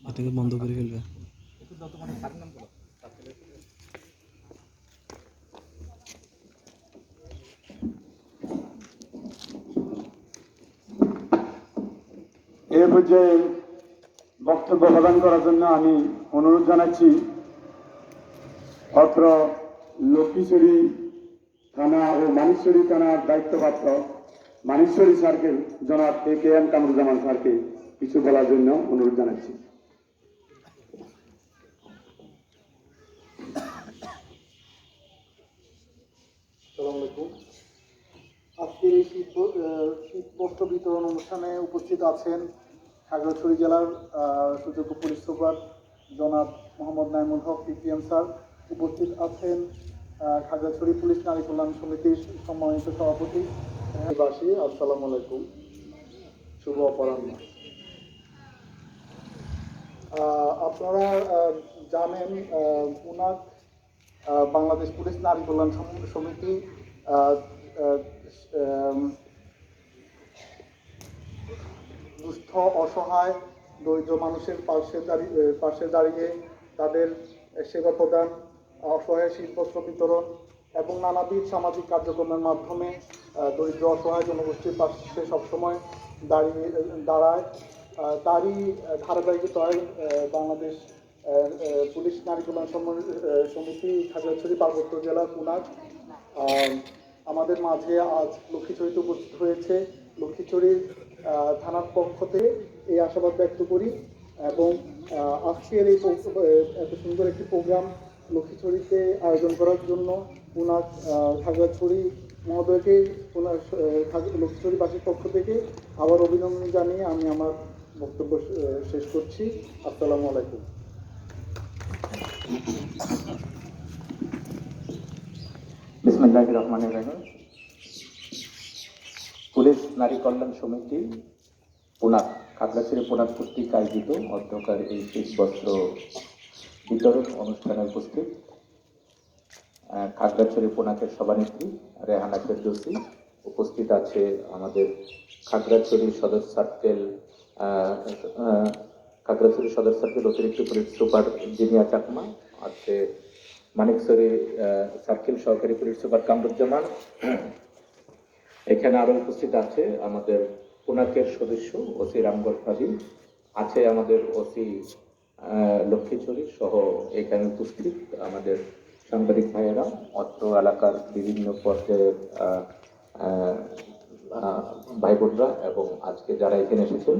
এটাকে বন্ধ করে ফেলবে। এ পর্যায়ে বক্তব্য প্রদান করার জন্য আমি অনুরোধ জানাচ্ছি অত্র লক্ষ্মীছড়ি থানা ও মানিকছড়ি থানার দায়িত্বপ্রাপ্ত মানিকছড়ি সার্কেল জনাব AKM কামরুজ্জামান স্যারকে কিছু বলার জন্য অনুরোধ জানাচ্ছি। আজকের এই শীতবস্ত্র বিতরণ অনুষ্ঠানে উপস্থিত আছেন খাগড়াছড়ি জেলার সুযোগ্য পুলিশ সুপার জনাব মোহাম্মদ নাইমুল হক PPM স্যার, উপস্থিত আছেন খাগড়াছড়ি পুলিশ নারী কল্যাণ সমিতির সম্মানিত সভাপতি। আসসালামু আলাইকুম, শুভ অপরাহ্ন। আপনারা জানেন পুনাক বাংলাদেশ পুলিশ নারী কল্যাণ সমিতি দুস্থ অসহায় দরিদ্র মানুষের পাশে দাঁড়িয়ে তাদের সেবা প্রদান, অসহায় শীতবস্ত্র বিতরণ এবং নানাবিধ সামাজিক কার্যক্রমের মাধ্যমে দরিদ্র অসহায় জনগোষ্ঠীর পাশে সবসময় দাঁড়ায়। তারই ধারাবাহিকতায় বাংলাদেশ পুলিশ নারী কল্যাণ সমিতি খাগড়াছড়ি পার্বত্য জেলা পুনাক আমাদের মাঝে আজ লক্ষ্মীছড়িতে উপস্থিত হয়েছে। লক্ষ্মীছড়ির থানার পক্ষ থেকে এই আশাবাদ ব্যক্ত করি এবং আজকের এই এত সুন্দর একটি প্রোগ্রাম লক্ষ্মীছড়িতে আয়োজন করার জন্য পুনাক খাগড়াছড়ি মহোদয়কে লক্ষ্মীছড়িবাসীর পক্ষ থেকে আবার অভিনন্দন জানিয়ে আমি আমার বক্তব্য শেষ করছি। আসসালামু আলাইকুম। বিসমিল্লাহির রহমানির রহিম। পুলিশ নারী কল্যাণ সমিতি পুনাক খাগড়াছড়ি পুনাক কর্তৃক আয়োজিত অধ্যকার এই শীতবস্ত্র বিতরণ অনুষ্ঠানে উপস্থিত খাগড়াছড়ি পুনাকের সভানেত্রী রেহানা ফেরদৌসী, উপস্থিত আছে আমাদের খাগড়াছড়ি সদর সার্কেল অতিরিক্ত পুলিশ সুপার জিনিয়া চাকমা, আছে মানিকছড়ি সার্কেল সহকারী পুলিশ সুপার কামরুজ্জামান। এখানে আরো উপস্থিত আছে আমাদের পুনাকের সদস্য ওসি রামগড় ফাজি, আছে আমাদের ওসি লক্ষ্মীছড়ি সহ এখানে উপস্থিত আমাদের সাংবাদিক ভাইয়েরা, অত্র এলাকার বিভিন্ন পর্যায়ের ভাই বোনরা এবং আজকে যারা এখানে এসেছেন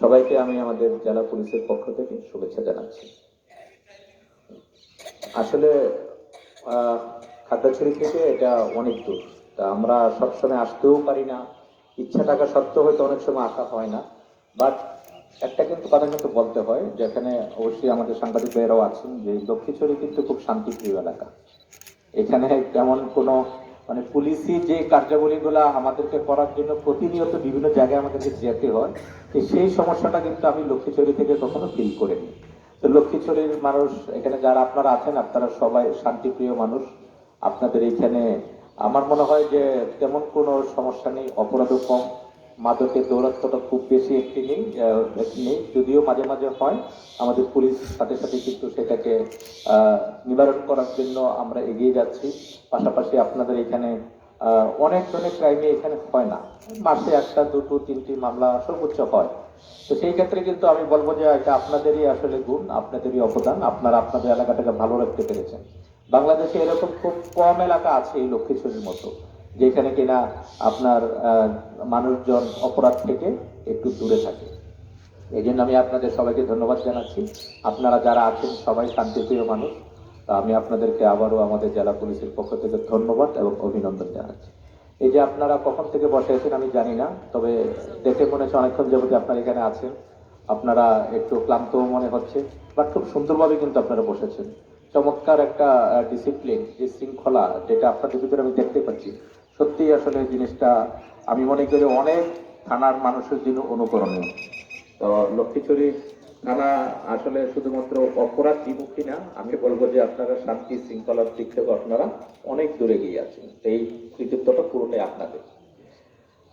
সবাইকে আমি আমাদের জেলা পুলিশের পক্ষ থেকে শুভেচ্ছা জানাচ্ছি। আসলে খাগড়াছড়ি থেকে এটা অনেক দূর, তা আমরা সবসময় আসতেও পারি না, ইচ্ছা থাকা সত্ত্বেও হয়তো অনেক সময় আসা হয় না। বাট একটা কিন্তু কথা কিন্তু বলতে হয়, যেখানে অবশ্যই আমাদের সাংবাদিক ভাইয়েরাও আছেন, যে লক্ষ্মীছড়ি কিন্তু খুব শান্তিপ্রিয় এলাকা। এখানে তেমন কোনো মানে পুলিশি যে কার্যাবলীগুলো আমাদেরকে করার জন্য প্রতিনিয়ত বিভিন্ন জায়গায় আমাদেরকে যেতে হয়, তো সেই সমস্যাটা কিন্তু আমি লক্ষ্মীছড়ি থেকে কখনো ফিল করিনি। তো লক্ষ্মীছড়ির মানুষ এখানে যারা আপনারা আছেন, আপনারা সবাই শান্তিপ্রিয় মানুষ। আপনাদের এইখানে আমার মনে হয় যে তেমন কোনো সমস্যা নেই, অপরাধও কম, মাদকের দৌরাত্মটা খুব বেশি একটি নেই, যদিও মাঝে মাঝে হয়। আমাদের পুলিশ সাথে সাথে কিন্তু সেটাকে নিবারণ করার জন্য আমরা এগিয়ে যাচ্ছি। পাশাপাশি আপনাদের এখানে অনেক ধরনের ক্রাইমে এখানে হয় না, মাসে একটা দুটো তিনটি মামলা সর্বোচ্চ হয়। তো সেই ক্ষেত্রে কিন্তু আমি বলবো যে এটা আপনাদেরই আসলে গুণ, আপনাদেরই অবদান, আপনারা আপনাদের এলাকাটাকে ভালো রাখতে পেরেছেন। বাংলাদেশে এরকম খুব কম এলাকা আছে এই লক্ষ্মীছড়ির মতো, যেখানে কিনা আপনার মানুষজন অপরাধ থেকে একটু দূরে থাকে। এই জন্য আমি আপনাদের সবাইকে ধন্যবাদ জানাচ্ছি। আপনারা যারা আছেন সবাই শান্তিপ্রিয় মানুষ। আমি আপনাদেরকে আবারও আমাদের জেলা পুলিশের পক্ষ থেকে ধন্যবাদ এবং অভিনন্দন জানাচ্ছি। এই যে আপনারা কখন থেকে বসে আছেন আমি জানি না, তবে দেখে মনে হচ্ছে অনেকক্ষণ যাবত আপনারা এখানে আছেন। আপনারা একটু ক্লান্তও মনে হচ্ছে, বাট খুব সুন্দরভাবে কিন্তু আপনারা বসেছেন। চমৎকার একটা ডিসিপ্লিন, যে শৃঙ্খলা যেটা আপনাদের ভিতরে আমি দেখতে পাচ্ছি, সত্যিই আসলে জিনিসটা আমি মনে করি অনেক থানার মানুষের জন্য অনুকরণীয়। তো লক্ষ্মীছড়ি থানা আসলে শুধুমাত্র অপরাধ বিমুখী না, আমি বলবো যে আপনারা শান্তি শৃঙ্খলার দিক থেকে আপনারা অনেক দূরে গিয়ে আছেন, এই কৃতিত্বটা পুরোটাই আপনাদের।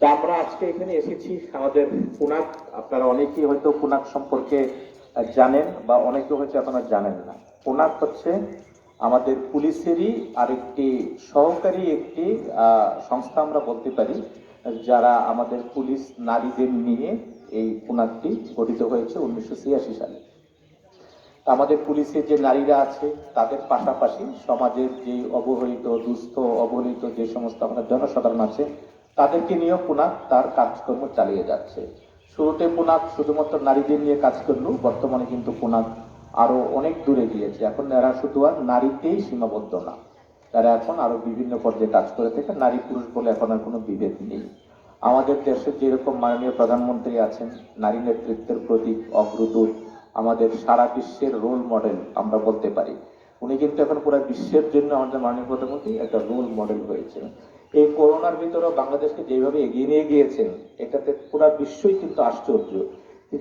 তা আমরা আজকে এখানে এসেছি আমাদের পুনাক, আপনারা অনেকেই হয়তো পুনাক সম্পর্কে জানেন বা অনেকে হয়তো এখনো জানেন না। পুনাক হচ্ছে আমাদের পুলিশেরই আরেকটি সহকারী একটি সংস্থা আমরা বলতে পারি, যারা আমাদের পুলিশ নারীদের নিয়ে এই পুনাকটি গঠিত হয়েছে 1986 সালে। আমাদের পুলিশের যে নারীরা আছে তাদের পাশাপাশি সমাজের যে অবহেলিত, দুস্থ, অবহেলিত যে সমস্ত আমাদের জনসাধারণ আছে তাদেরকে নিয়েও পুনাক তার কাজকর্ম চালিয়ে যাচ্ছে। শুরুতে পুনাক শুধুমাত্র নারীদের নিয়ে কাজ করলেও বর্তমানে কিন্তু পুনাক আরো অনেক দূরে গিয়েছে। এখন এরা শুধু আর নারীতেই সীমাবদ্ধ না, তারা এখন আরো বিভিন্ন পর্যায়ে কাজ করে থাকে। নারী পুরুষ বলে এখন আর কোনো বিভেদ নেই। আমাদের দেশের যেরকম মাননীয় প্রধানমন্ত্রী আছেন, নারী নেতৃত্বের প্রতীক, অগ্রদূত, আমাদের সারা বিশ্বের রোল মডেল আমরা বলতে পারি। উনি কিন্তু এখন পুরো বিশ্বের জন্য আমাদের মাননীয় প্রধানমন্ত্রী একটা রোল মডেল হয়েছেন। এই করোনার ভিতরেও বাংলাদেশকে যেভাবে এগিয়ে নিয়ে গিয়েছেন, এটাতে পুরো বিশ্বই কিন্তু আশ্চর্য।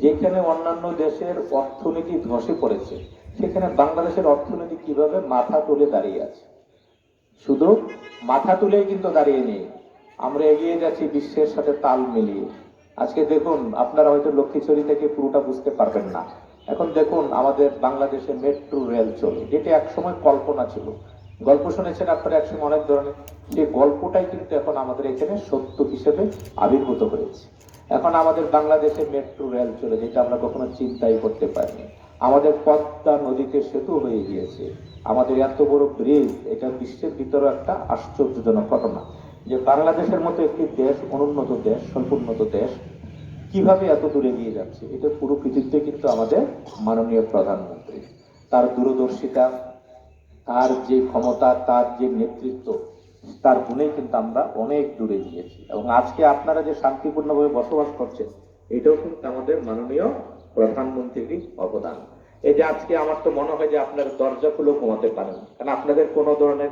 যেখানে অন্যান্য দেশের অর্থনীতি ধসে পড়েছে, সেখানে বাংলাদেশের অর্থনীতি কিভাবে মাথা তুলে দাঁড়িয়ে আছে। শুধু মাথা তুলেই কিন্তু দাঁড়িয়ে নেই, আমরা এগিয়ে যাচ্ছি বিশ্বের সাথে তাল মিলিয়ে। আজকে দেখুন, আপনারা হয়তো লক্ষ্মীছড়ি থেকে পুরোটা বুঝতে পারবেন না। এখন দেখুন আমাদের বাংলাদেশে মেট্রো রেল চলে, যেটা একসময় কল্পনা ছিল। গল্প শুনেছেন আপনারা একসময় অনেক ধরনের, সেই গল্পটাই কিন্তু এখন আমাদের এখানে সত্য হিসেবে আবির্ভূত হয়েছে। এখন আমাদের বাংলাদেশে মেট্রো রেল চলে, যেটা আমরা কখনো চিন্তাই করতে পারিনি। আমাদের পদ্মা নদীতে সেতু হয়ে গিয়েছে, আমাদের এত বড় ব্রিজ, এটা বিশ্বের ভিতরে একটা আশ্চর্যজনক ঘটনা যে বাংলাদেশের মতো একটি দেশ, অনুন্নত দেশ, স্বল্পোন্নত দেশ, কিভাবে এত দূরে এগিয়ে যাচ্ছে। এটা পুরো কৃতিত্ব কিন্তু আমাদের মাননীয় প্রধানমন্ত্রী। তার দূরদর্শিতা, তার যে ক্ষমতা, তার যে নেতৃত্ব, তার গুণেই কিন্তু আমরা অনেক দূরে গিয়েছি। এবং আজকে আপনারা যে শান্তিপূর্ণভাবে বসবাস করছেন, এটাও কিন্তু আমাদের মাননীয় প্রধানমন্ত্রীরই অবদান। এই যে আজকে আমার তো মনে হয় যে আপনার দরজা খুলেও ঘুমাতে পারেন, কারণ আপনাদের কোনো ধরনের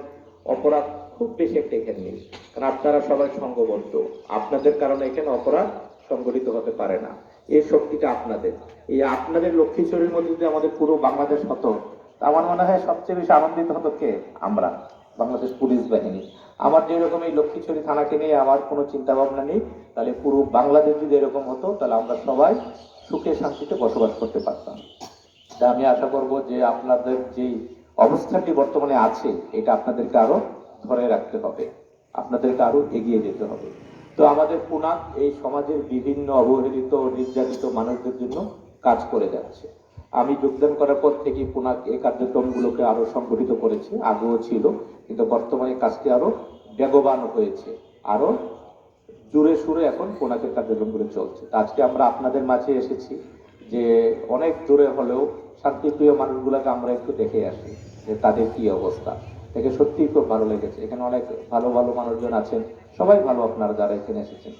অপরাধ খুব বেশি একটা এখানে নেই, কারণ আপনারা সবাই সংঘবদ্ধ। আপনাদের কারণে এখানে অপরাধ সংগঠিত হতে পারে না। এই শক্তিটা আপনাদের, এই আপনাদের লক্ষ্মীছড়ির মধ্যে যদি আমাদের পুরো বাংলাদেশ হতো, আমার মনে হয় সবচেয়ে বেশি আনন্দিত হতো কে? আমরা, বাংলাদেশ পুলিশ বাহিনী। আমার যেরকম এই লক্ষ্মীছড়ি থানাকে নিয়ে আমার কোনো চিন্তা ভাবনা নেই, তাহলে পুরো বাংলাদেশ যদি এরকম হতো, তাহলে আমরা সবাই সুখে শান্তিতে বসবাস করতে পারতাম। তা আমি আশা করব যে আপনাদের যেই অবস্থানটি বর্তমানে আছে, এটা আপনাদেরকে আরো ধরে রাখতে হবে, আপনাদেরকে আরো এগিয়ে যেতে হবে। তো আমাদের পুনাক এই সমাজের বিভিন্ন অবহেলিত, নির্যাতিত মানুষদের জন্য কাজ করে যাচ্ছে। আমি যোগদান করার পর থেকে পুনাক এই কার্যক্রমগুলোকে আরো সংগঠিত করেছে, আগেও ছিল, কিন্তু বর্তমানে কাজটি আরো বেগবান হয়েছে, আরো জোরে সুরে এখন পুনাকের কার্যক্রমগুলো চলছে। আজকে আমরা আপনাদের মাঝে এসেছি যে অনেক জোরে হলেও শান্তিপ্রিয় মানুষগুলোকে আমরা একটু দেখে আসি যে তাদের কি অবস্থা। দেখে সত্যিই খুব ভালো লেগেছে। এখানে অনেক ভালো ভালো মানুষজন আছেন, সবাই ভালো আপনারা যারা এখানে এসেছেন।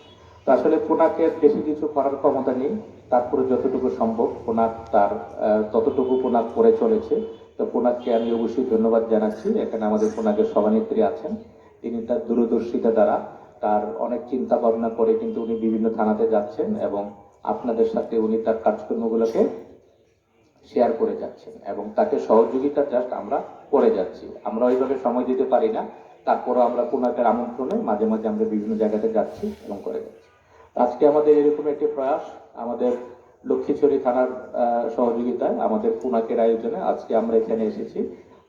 তো আসলে পুনাকের বেশি কিছু করার ক্ষমতা নেই, তারপরে যতটুকু সম্ভব পুনাক তার ততটুকু পুনাক করে চলেছে। তো পুনাককে আমি অবশ্যই ধন্যবাদ জানাচ্ছি। এখানে আমাদের পুনাকের সভানেত্রী আছেন, তিনি তার দূরদর্শিতা দ্বারা, তার অনেক চিন্তা ভাবনা করে কিন্তু উনি বিভিন্ন থানাতে যাচ্ছেন এবং আপনাদের সাথে উনি তার কাজকর্মগুলোকে শেয়ার করে যাচ্ছেন এবং তাকে সহযোগিতা জাস্ট আমরা করে যাচ্ছি। আমরা ওইভাবে সময় দিতে পারি না, তারপরও আমরা পুনাকের আমন্ত্রণে মাঝে মাঝে আমরা বিভিন্ন জায়গাতে যাচ্ছি এবং করে যাচ্ছি। আজকে আমাদের এরকম একটি প্রয়াস, আমাদের লক্ষ্মীছড়ি থানার সহযোগিতায়, আমাদের পুনাকের আয়োজনে আজকে আমরা এখানে এসেছি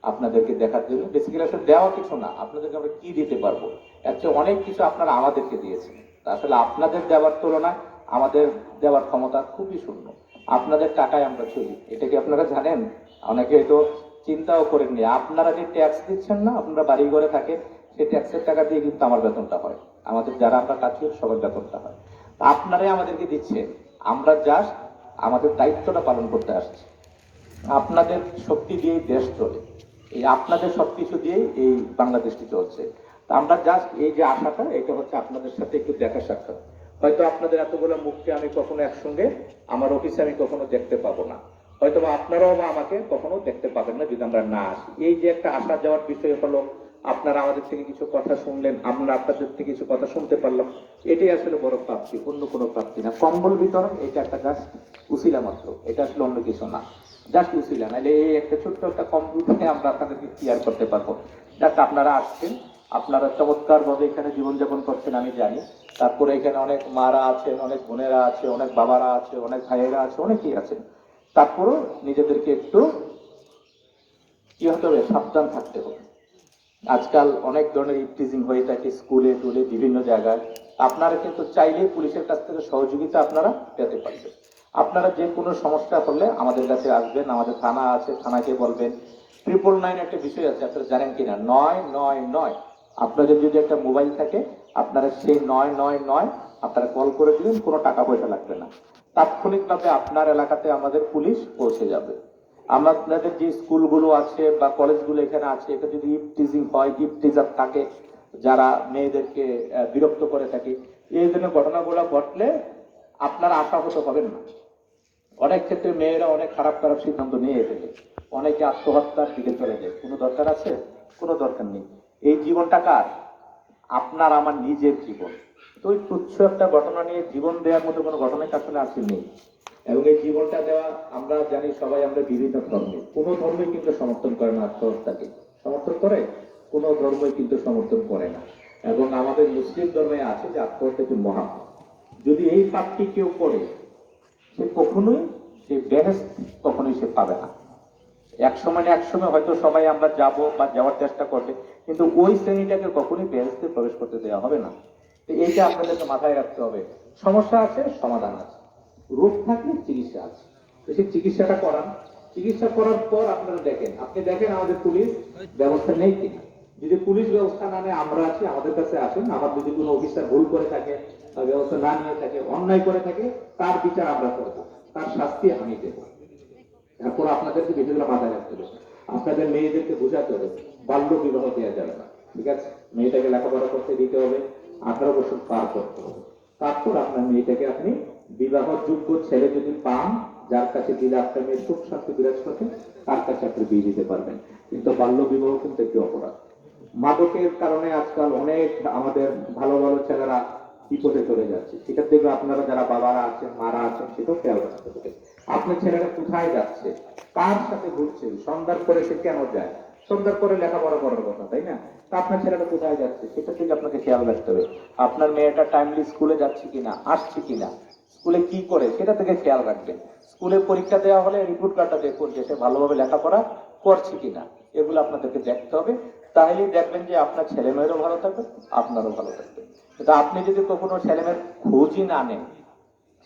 আপনাদেরকে দেখার জন্য। বেসিক্যালি আসলে দেওয়া কিছু না, আপনাদেরকে আমরা কি দিতে পারবো, এর চেয়ে অনেক কিছু আপনারা আমাদেরকে দিয়েছেন। আসলে আপনাদের দেওয়ার তুলনায় আমাদের দেওয়ার ক্ষমতা খুবই শূন্য। আপনাদের টাকায় আমরা চলি, এটা কি আপনারা জানেন? অনেকে হয়তো চিন্তাও করেননি। আপনারা যে ট্যাক্স দিচ্ছেন না, আপনারা বাড়ি ঘরে থাকেন, সেই ট্যাক্সের টাকা দিয়ে কিন্তু আমার বেতনটা হয়, আমাদের যারা আমরা কাজ করি সবার বেতনটা হয়। আপনারাই আমাদেরকে দিচ্ছেন, আমরা জাস্ট আমাদের দায়িত্বটা পালন করতে আসছি। আপনাদের শক্তি দিয়েই দেশ চলে, এই আপনাদের সবকিছু দিয়েই এই বাংলাদেশটি চলছে। তা আমরা জাস্ট এই যে আশাটা, এটা হচ্ছে আপনাদের সাথে একটু দেখা সাক্ষাৎ। হয়তো আপনাদের এতগুলো মুখকে আমি কখনো একসঙ্গে আমার অফিসে আমি কখনো দেখতে পাবো না, হয়তো আপনারাও বা আমাকে কখনো দেখতে পাবেন না যদি আমরা না আসি। এই যে একটা আসা যাওয়ার বিষয় হলো, আপনারা আমাদের থেকে কিছু কথা শুনলেন, আমরা আপনাদের থেকে কিছু কথা শুনতে পারলাম, এটাই আসলে বড় প্রাপ্তি, অন্য কোনো প্রাপ্তি না। কম্বল বিতরণ এটা একটা জাস্ট উসিলা মাত্র, এটা আসলে অন্য কিছু না, জাস্ট উসিলা। নাহলে এই একটা ছোট্ট একটা কম্বল থেকে আমরা আপনাদেরকে ক্লিয়ার করতে পারবো। জাস্ট আপনারা আসছেন, আপনারা চমৎকার ভাবে এখানে জীবনযাপন করছেন আমি জানি। তারপরে এখানে অনেক মারা আছেন, অনেক বোনেরা আছে, অনেক বাবারা আছে, অনেক ভাইয়েরা আছে, অনেকেই আছেন। তারপরও নিজেদেরকে একটু কি হতে হবে, সাবধান থাকতে হবে। আজকাল অনেক ধরনের ইপটিজিং হয়ে থাকে স্কুলে টুলে বিভিন্ন জায়গায়। আপনারা কিন্তু চাইলেই পুলিশের কাছ থেকে সহযোগিতা আপনারা পেতে পারবেন। আপনারা যে কোনো সমস্যা হলে আমাদের কাছে আসবেন, আমাদের থানা আছে, থানাকে বলবেন। 999 একটা বিষয় আছে, আপনারা জানেন কিনা, 999। আপনাদের যদি একটা মোবাইল থাকে, আপনারা সেই 999 আপনারা কল করে দিবেন, কোনো টাকা পয়সা লাগবে না। তাৎক্ষণিকভাবে আপনার এলাকাতে আমাদের পুলিশ পৌঁছে যাবে। আমাদের যে স্কুলগুলো আছে বা কলেজগুলো এখানে আছে, এটা যদি টিজিং হয়, টিজার থাকে, যারা মেয়েদেরকে বিরক্ত করে থাকে, এই ধরনের ঘটনাগুলো ঘটলে আপনারা আশাহত হবেন না। অনেক ক্ষেত্রে মেয়েরা অনেক খারাপ খারাপ সিদ্ধান্ত নিয়ে ফেলে, অনেকে আত্মহত্যার দিকে চলে যায়। কোনো দরকার আছে? কোনো দরকার নেই। এই জীবনটা কার? আপনার আমার নিজের জীবন। তো ওই তুচ্ছ একটা ঘটনা নিয়ে জীবন দেওয়ার মতো কোনো ঘটনাই আসলে আসে নেই। এবং এই জীবনটা দেওয়া, আমরা জানি সবাই আমরা বিভিন্ন ধর্মে, কোনো ধর্মই কিন্তু সমর্থন করে না আত্মহত্যাকে। সমর্থন করে? কোনো ধর্মই কিন্তু সমর্থন করে না। এবং আমাদের মুসলিম ধর্মে আছে যে আত্মহত্যাকে মহা, যদি এই পাপটি কেউ করে, সে কখনোই সে বেহেশত কখনোই সে পাবে না। এক সময় না এক সময় হয়তো সবাই আমরা যাব বা যাওয়ার চেষ্টা করবে, কিন্তু ওই শ্রেণীটাকে কখনোই বেহেশতে প্রবেশ করতে দেওয়া হবে না। তো এইটা আপনাদেরকে মাথায় রাখতে হবে। সমস্যা আছে, সমাধান আছে। রোগ থাকলে চিকিৎসা আছে, তো সেই চিকিৎসাটা করান। চিকিৎসা করার পর আপনারা দেখেন, আপনি দেখেন আমাদের পুলিশ ব্যবস্থা নেই কিনা। যদি পুলিশ ব্যবস্থা না নেয়, আমরা আছি, আমাদের কাছে আসেন। আমার যদি কোনো অফিসার ভুল করে থাকে বা ব্যবস্থা না নিয়ে থাকে, অন্যায় করে থাকে, তার বিচার আমরা করবো, তার শাস্তি আমি দেবো। তারপর আপনাদেরকে বিষয়গুলো মাথায় রাখতে হবে। আপনাদের মেয়েদেরকে বোঝাতে হবে বাল্য বিবাহ দেওয়া যাবে না, ঠিক আছে? মেয়েটাকে লেখাপড়া করতে দিতে হবে, 18 বছর পার করতে হবে। তারপর আপনার মেয়েটাকে আপনি বিবাহযোগ্য ছেলে যদি পান, যার কাছে দিলে আপনার মেয়ের সুখ শান্তি বিরাজ করবে, তার কাছে আপনি বিয়ে দিতে পারবেন। কিন্তু বাল্য বিবাহ কিন্তু একটি অপরাধ। মাদকের কারণে আজকাল অনেক আমাদের ভালো ভালো ছেলেরা বিপদে চলে যাচ্ছে। সেটার দিকে আপনারা যারা বাবারা আছেন, মারা আছেন, সেটাও খেয়াল রাখতে হবে। আপনার ছেলেরা কোথায় যাচ্ছে, কার সাথে ঘুরছে, সন্ধ্যার পরে সে কেন যায়? সন্ধ্যার পরে লেখাপড়া করার কথা, তাই না? তা আপনার ছেলেটা কোথায় যাচ্ছে, সেটা থেকে আপনাকে খেয়াল রাখতে হবে। আপনার মেয়েটা টাইমলি স্কুলে যাচ্ছে কিনা, আসছে কিনা, স্কুলে কি করে, সেটা থেকে খেয়াল রাখবেন। স্কুলে পরীক্ষা দেওয়া হলে রিপোর্ট কার্ডটা দেখুন যে সে ভালোভাবে লেখাপড়া করছে কিনা, এগুলো আপনাদেরকে দেখতে হবে। তাহলেই দেখবেন যে আপনার ছেলে মেয়েরও ভালো থাকবে, আপনারও ভালো থাকবে। কিন্তু আপনি যদি কখনো ছেলে মেয়ের খোঁজই না নেন,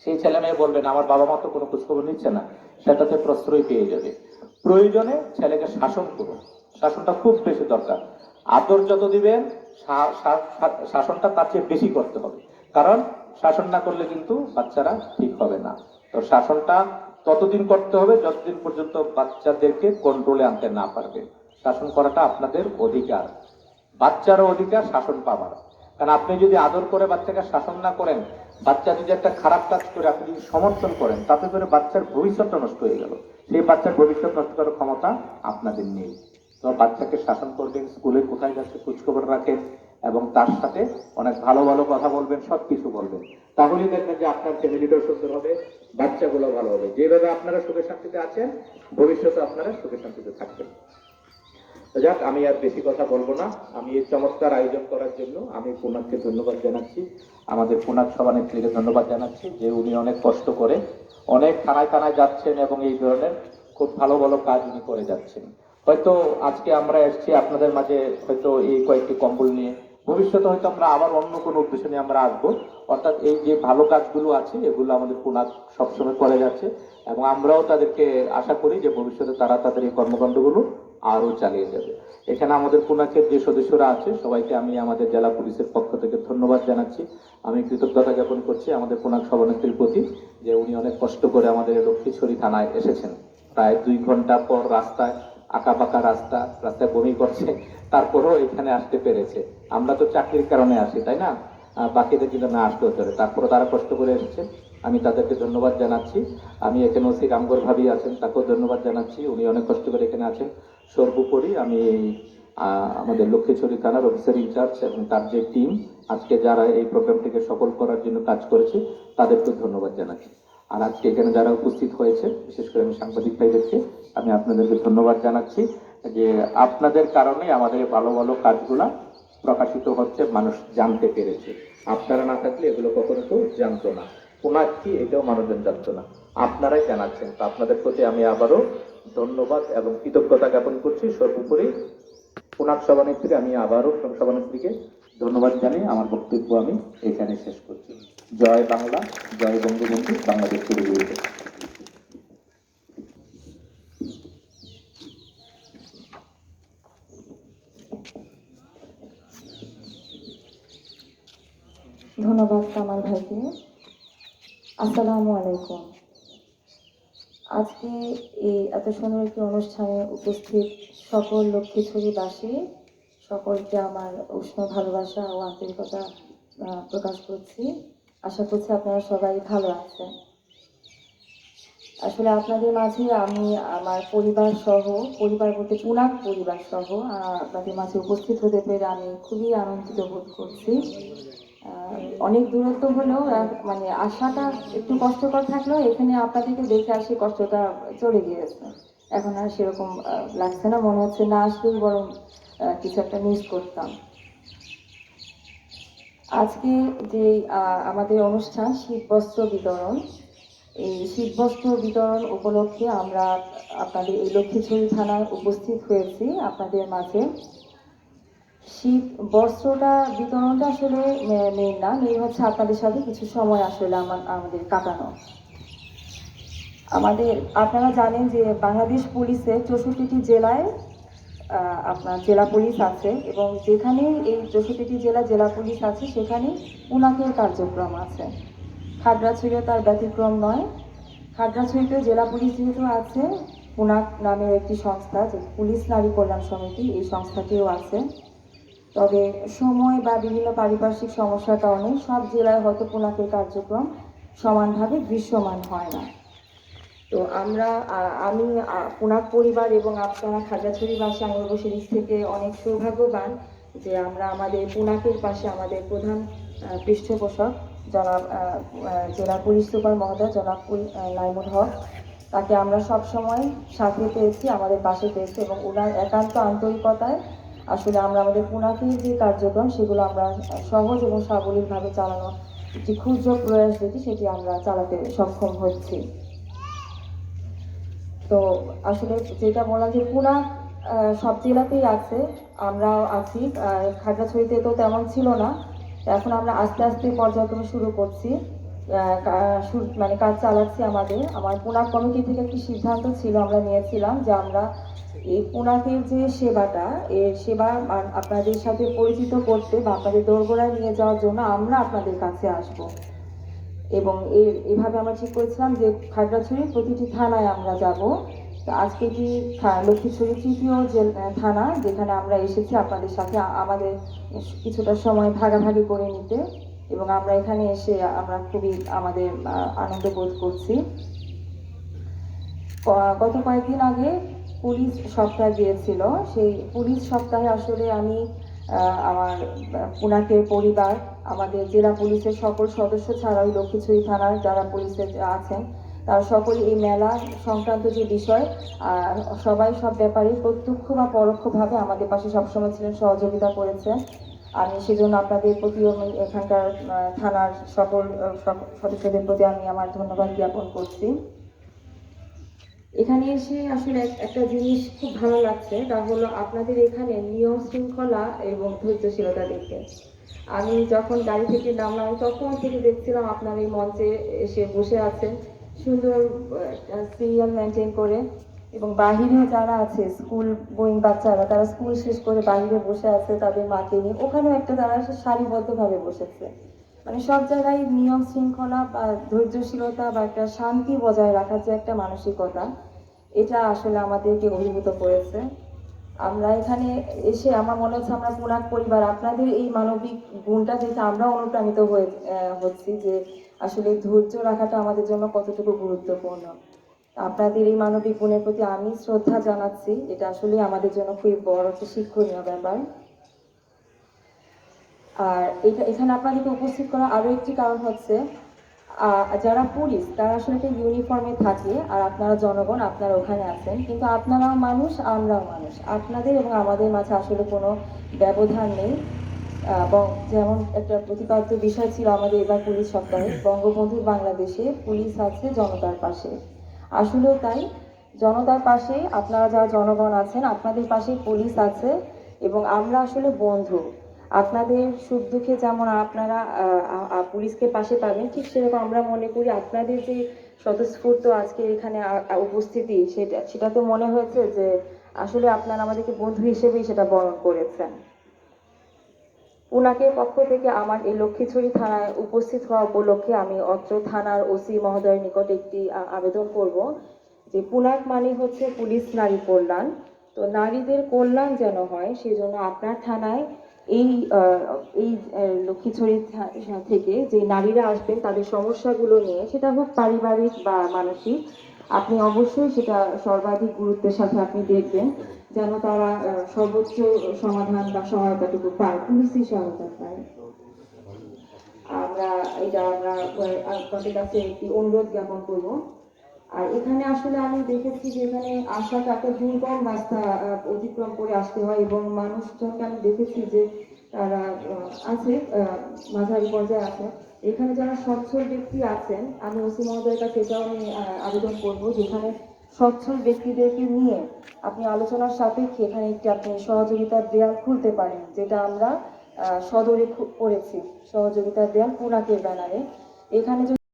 সেই ছেলে মেয়ে বলবেন আমার বাবা মা তো কোনো খোঁজখবর নিচ্ছে না, সেটাতে প্রশ্রয় পেয়ে যাবে। প্রয়োজনে ছেলেকে শাসন করুন, শাসনটা খুব বেশি দরকার। আদর যত দিবেন, শাসনটা তার চেয়ে বেশি করতে হবে। কারণ শাসন না করলে কিন্তু বাচ্চারা ঠিক হবে না। তো শাসনটা ততদিন করতে হবে যতদিন পর্যন্ত বাচ্চাদেরকে কন্ট্রোলে আনতে না পারবে। শাসন করাটা আপনাদের অধিকার, বাচ্চারও অধিকার শাসন পাবার। কারণ আপনি যদি আদর করে বাচ্চাকে শাসন না করেন, বাচ্চা যদি একটা খারাপ কাজ করে আপনি যদি সমর্থন করেন, তাতে করে বাচ্চার ভবিষ্যৎটা নষ্ট হয়ে গেল। সেই বাচ্চার ভবিষ্যৎ নষ্ট করার ক্ষমতা আপনাদের নেই। তো বাচ্চাকে শাসন করবেন, স্কুলে কোথায় যাচ্ছে খোঁজখবর রাখেন, এবং তার সাথে অনেক ভালো ভালো কথা বলবেন, সবকিছু বলবেন। তাহলেই দেখবেন যে আপনার ফ্যামিলিটাও সুন্দর হবে, বাচ্চাগুলো ভালো হবে। যেভাবে আপনারা সুখে শান্তিতে আছেন, ভবিষ্যতে আপনারা সুখে শান্তিতে থাকবেন। যাক, আমি আর বেশি কথা বলবো না। আমি এই চমৎকার আয়োজন করার জন্য আমি পুনাককে ধন্যবাদ জানাচ্ছি, আমাদের পুনাক সভানেত্রীকে ধন্যবাদ জানাচ্ছি, যে উনি অনেক কষ্ট করে অনেক থানায় থানায় যাচ্ছেন এবং এই ধরনের খুব ভালো ভালো কাজ উনি করে যাচ্ছেন। হয়তো আজকে আমরা এসেছি আপনাদের মাঝে হয়তো এই কয়েকটি কম্বল নিয়ে, ভবিষ্যতে হয়তো আমরা আবার অন্য কোনো উদ্দেশ্য নিয়ে আমরা আসবো। অর্থাৎ এই যে ভালো কাজগুলো আছে এগুলো আমাদের পুনাক সবসময় করে যাচ্ছে, এবং আমরাও তাদেরকে আশা করি যে ভবিষ্যতে তারা তাদের এই কর্মকাণ্ডগুলো আরো চালিয়ে যাবে। এখানে আমাদের পুনাকের যে সদস্যরা আছে সবাইকে আমি আমাদের জেলা পুলিশের পক্ষ থেকে ধন্যবাদ জানাচ্ছি। আমি কৃতজ্ঞতা জ্ঞাপন করছি আমাদের পুনাক সভানেত্রীর প্রতি, যে উনি অনেক কষ্ট করে আমাদের লক্ষ্মীছড়ি থানায় এসেছেন। প্রায় 2 ঘন্টা পর রাস্তায়, আঁকা পাকা রাস্তায় বমি করছে, তারপরেও এখানে আসতে পেরেছে। আমরা তো চাকরির কারণে আসি, তাই না? বাকিদের কিন্তু না আসতেও পারে, তারপরে তারা কষ্ট করে এসেছেন, আমি তাদেরকে ধন্যবাদ জানাচ্ছি। আমি এখানে ওসি রামগড় ভাবি আছেন, তাকেও ধন্যবাদ জানাচ্ছি, উনি অনেক কষ্ট করে এখানে আছেন। সর্বোপরি আমি আমাদের লক্ষ্মীছড়ি থানার অফিসার ইনচার্জ এবং তার যে টিম আজকে যারা এই প্রোগ্রামটিকে সফল করার জন্য কাজ করেছে, তাদেরকে ধন্যবাদ জানাচ্ছি। আর আজকে এখানে যারা উপস্থিত হয়েছে, বিশেষ করে আমি সাংবাদিক ভাইদেরকে আমি আপনাদেরকে ধন্যবাদ জানাচ্ছি, যে আপনাদের কারণে আমাদের ভালো ভালো কাজগুলা প্রকাশিত হচ্ছে, মানুষ জানতে পেরেছে। আপনারা না থাকলে এগুলো কখনো কেউ জানতো না। পুনাক কি এটাও মানুষজন জানতো না, আপনারাই জানাচ্ছেন। তো আপনাদের প্রতি আমি আবারও ধন্যবাদ এবং কৃতজ্ঞতা জ্ঞাপন করছি। সর্বোপরি পুনাক সভানেত্রী, আমি আবারও সভানেত্রীকে ধন্যবাদ জানিয়ে আমার বক্তব্য আমি এখানে শেষ করছি। জয় বাংলা, জয় বঙ্গবন্ধু, বাংলাদেশ চিরজীবিত। ধন্যবাদ কামাল ভাইকে। আসসালামু আলাইকুম। আজকে এই এত সুন্দর একটি অনুষ্ঠানে উপস্থিত সকল লক্ষ্মীছড়িবাসী, সকলকে আমার উষ্ণ ভালোবাসা ও আন্তরিকতা প্রকাশ করছি। আশা করছি আপনারা সবাই ভালো আছেন। আসলে আপনাদের মাঝে আমি আমার পরিবার বলতে পুনাক পরিবার সহ আপনাদের মাঝে উপস্থিত হতে পেরে আমি খুবই আনন্দিত বোধ করছি। অনেক দূরত্ব হলেও মানে আসাটা একটু কষ্টকর থাকলেও এখানে আপনাদেরকে দেখে আসি কষ্টটা চলে গিয়েছে। এখন আর সেরকম লাগছে না, মনে হচ্ছে না আসলেই বরং কিছু একটা মিস করতাম। আজকে যে আমাদের অনুষ্ঠান শীতবস্ত্র বিতরণ, এই শীতবস্ত্র বিতরণ উপলক্ষে আমরা আপনাদের এই লক্ষ্মীছড়ি থানায় উপস্থিত হয়েছি আপনাদের মাঝে। শীত বস্ত্রটা বিতরণটা আসলে মেইন না, মেইন হচ্ছে আপনাদের সাথে কিছু সময় আসলে আমাদের কাটানো। আপনারা জানেন যে বাংলাদেশ পুলিশের 64টি জেলায় আপনার জেলা পুলিশ আছে, এবং যেখানে এই 64টি জেলা পুলিশ আছে সেখানে পুনাকের কার্যক্রম আছে। খাগড়াছড়িও তার ব্যতিক্রম নয়। খাগড়াছড়িতে জেলা পুলিশ যেহেতু আছে, পুনাক নামের একটি সংস্থা, যে পুলিশ নারী কল্যাণ সমিতি, এই সংস্থাটিও আছে। তবে সময় বা বিভিন্ন পারিপার্শ্বিক সমস্যার কারণে সব জেলায় হয়তো পুনাকের কার্যক্রম সমানভাবে দৃশ্যমান হয় না। তো আমি পুনাক পরিবার এবং আপনারা খাগড়াছড়িবাসী, আমি অবশ্যই দিক থেকে অনেক সৌভাগ্যবান যে আমরা আমাদের পুনাকের পাশে আমাদের প্রধান পৃষ্ঠপোষক জনাব জেলা পুলিশ সুপার মহোদয় জনাব নাইমুল হক, তাকে আমরা সব সময় সাথে পেয়েছি, আমাদের পাশে পেয়েছি, এবং ওনার একান্ত আন্তরিকতায় আসলে আমরা আমাদের পুনাকের যে কার্যক্রম সেগুলো আমরা সহজ এবং সাবলীলভাবে চালানো একটি ক্ষুদ্র প্রয়াস যেটি সেটি আমরা চালাতে সক্ষম হচ্ছি। তো আসলে যেটা বললাম যে পুনাক সব জেলাতেই আছে, আমরাও আছি। খাগড়াছড়িতে তো তেমন ছিল না, এখন আমরা আস্তে আস্তে পর্যায়ক্রমে শুরু করছি, মানে কাজ চালাচ্ছি। আমার পুনাক কমিটি থেকে একটি সিদ্ধান্ত ছিল, আমরা নিয়েছিলাম যে আমরা এই পুনাকের যে সেবাটা, এর সেবা আপনাদের সাথে পরিচিত করতে বা আপনাদের দোরগোড়ায় নিয়ে যাওয়ার জন্য আমরা আপনাদের কাছে আসব। এবং এভাবে আমরা ঠিক করেছিলাম যে খাগড়াছড়ির প্রতিটি থানায় আমরা যাব। তো আজকে কি লক্ষ্মীছড়ি তৃতীয় থানা, যেখানে আমরা এসেছি আপনাদের সাথে আমাদের কিছুটা সময় ভাগাভাগি করে নিতে, এবং আমরা এখানে এসে আমরা খুবই আমাদের আনন্দ বোধ করছি। গত কয়েকদিন আগে পুলিশ সপ্তাহ গিয়েছিল, সেই পুলিশ সপ্তাহে আসলে আমি আমার পুনাকের পরিবার, আমাদের জেলা পুলিশের সকল সদস্য ছাড়াও লক্ষ্মীছড়ি থানার যারা পুলিশে আছেন তারা সকলে এই মেলা সংক্রান্ত যে বিষয় সবাই সব ব্যাপারে প্রত্যক্ষ বা পরোক্ষভাবে আমাদের পাশে সবসময় ছিলেন, সহযোগিতা করেছেন। আমি সেজন্য আপনাদের প্রতিও এখানকার থানার সকল সদস্যদের প্রতি আমি আমার ধন্যবাদ জ্ঞাপন করছি। এখানে এসে আসলে একটা জিনিস খুব ভালো লাগছে, তা হলো আপনাদের এখানে নিয়ম শৃঙ্খলা এবং ধৈর্যশীলতা দেখে। আমি যখন গাড়ি থেকে নামলাম তখন থেকে দেখছিলাম আপনার এই মঞ্চে এসে বসে আছেন সুন্দর সিরিয়াল মেনটেন করে, এবং বাহিরেও যারা আছে স্কুল গোয়িং বাচ্চারা, তারা স্কুল শেষ করে বাহিরে বসে আছে তাদের মাকে নিয়ে, ওখানেও একটা তারা সারিবদ্ধভাবে বসেছে। মানে সব জায়গায় নিয়ম শৃঙ্খলা বা ধৈর্যশীলতা বা একটা শান্তি বজায় রাখার যে একটা মানসিকতা, এটা আসলে আমাদেরকে অভিভূত করেছে। আমরা এখানে এসে আমার মনে হচ্ছে আমরা পুনাক পরিবার, আপনাদের এই মানবিক গুণটা দেখে আমরা অনুপ্রাণিত হচ্ছি যে আসলে ধৈর্য রাখাটা আমাদের জন্য কতটুকু গুরুত্বপূর্ণ। আপনাদের এই মানবিক গুণের প্রতি আমি শ্রদ্ধা জানাচ্ছি, এটা আসলে আমাদের জন্য খুবই বড় একটা শিক্ষণীয় ব্যাপার। আর এখানে আপনাদেরকে উপস্থিত করা আরো একটি কারণ হচ্ছে যারা পুলিশ তারা আসলে একটা ইউনিফর্মে থাকে, আর আপনারা জনগণ, আপনারা ওখানে আছেন, কিন্তু আপনারাও মানুষ আমরাও মানুষ, আপনাদের এবং আমাদের মাঝে আসলে কোনো ব্যবধান নেই। এবং যেমন একটা প্রতিপাদ্য বিষয় ছিল আমাদের এবার পুলিশ সপ্তাহে, বঙ্গবন্ধু বাংলাদেশে পুলিশ আছে জনতার পাশে। আসলেও তাই, জনতার পাশে আপনারা যারা জনগণ আছেন আপনাদের পাশেই পুলিশ আছে, এবং আমরা আসলে বন্ধু। আপনাদের সুখ দুঃখে যেমন আপনারা পুলিশকে পাশে পাবেন, ঠিক সেরকম আমরা মনে করি আপনাদের যে স্বতঃস্ফূর্ত আজকে এখানে উপস্থিতি, সেটাতে মনে হয়েছে যে আসলে আপনারা আমাদেরকে বন্ধু হিসেবেই সেটা বরণ করেছেন। উনাকে পক্ষ থেকে আমার এই লক্ষ্মীছড়ি থানায় উপস্থিত হওয়া উপলক্ষে আমি অত্র থানার ওসি মহোদয়ের নিকট একটি আবেদন করব যে পুনাক মানে হচ্ছে পুলিশ নারী কল্যাণ। তো নারীদের কল্যাণ যেন হয় সেজন্য আপনার থানায় এই লক্ষ্মীছড়ি থেকে যে নারীরা আসবেন তাদের সমস্যাগুলো নিয়ে, সেটা হোক পারিবারিক বা মানসিক, আপনি অবশ্যই সেটা সর্বাধিক গুরুত্বের সাথে আপনি দেখবেন যেন তারা সর্বোচ্চ সমাধান বা সহায়তাটুকু পায়, পুলিশি সহায়তা পায়। আমরা আপনাদের কাছে একটি অনুরোধ জ্ঞাপন করবো। আর এখানে আসলে আমি দেখেছি যে এখানে আসাটা একটা দুর্গম রাস্তা অতিক্রম করে আসতে হয়, এবং মানুষজনকে আমি দেখেছি যে তারা আছে মাঝারি পর্যায়ে আছে। এখানে যারা সচ্ছল ব্যক্তি আছেন, আমি ওসি মহোদয়ের কাছে এটাও আমি আবেদন করবো যেখানে সচ্ছল ব্যক্তিদেরকে নিয়ে আপনি আলোচনার সাপেক্ষে এখানে একটি আপনি সহযোগিতার দেয়াল খুলতে পারেন, যেটা আমরা সদরে করেছি, সহযোগিতার দেয়াল পুনাকের ব্যানারে। এখানে